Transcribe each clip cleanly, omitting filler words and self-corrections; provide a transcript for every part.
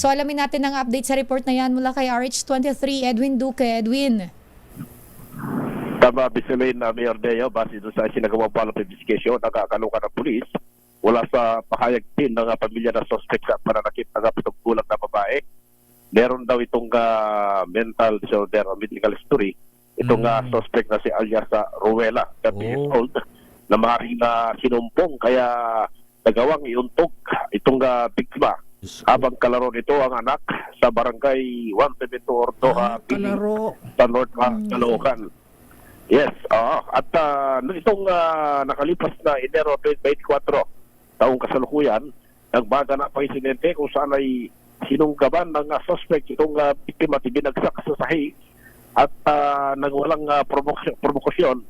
So alamin natin ang update sa report na yan mula kay RH23, Edwin Duque. Edwin. Tama, Bisamin na Mayor Deo, base doon sa sinagawang follow-up investigation, nakakalukan ng pulis wala sa pahayag din ng pamilya na suspect sa pananakit ng 7 gulang na babae. Meron daw itong mental disorder o medical history. Itong suspect na si alias Ruela, 30 years old, na maaaring na sinumpong kaya nagawang iuntog itong biktima. Habang kalaro nito ang anak sa barangay 172 Ordo, Kalaro. sa North Caloocan. Yes, at itong nakalipas na Enero 2024, taong kasalukuyan, nagbaga na pang insidente kung saan ay sinunggaban ng suspect itong biktima at binagsak sa sahig at nagwalang provokasyon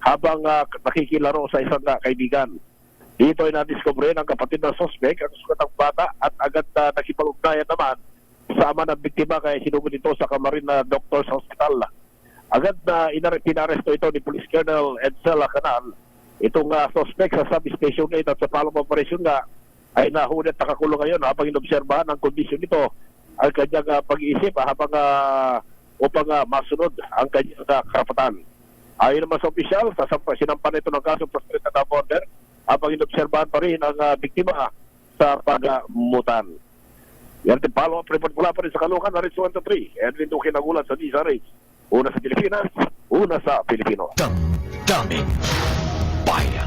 habang nakikilaro sa isang kaibigan. Dito ay nadiskubre ng kapatid ng suspect ang sukatang bata at agad nakipag-ugnayan naman sa ama ng biktima kaya sinugod ito sa kamarin na doktor sa hospital. Agad na pinaresto ito ni Police Colonel Edsel Canal. Itong suspect sa substation 8 at sa follow-up operation nga ay nahunit nakakulong ngayon habang inobserbahan ang kondisyon nito ang kanyang pag-iisip habang upang masunod ang kanyang karapatan. Ayon naman sa opisyal, sinampan ito ng kaso prostrate na border habang inobserbahan pa rin ang biktima sa pagmutan. Yan, follow-up report mula pa rin sa Caloocan, RH23. Edwin Duque nagulat sa DZRH. Una sa Pilipinas, una sa Pilipino. Damdamin Bayan.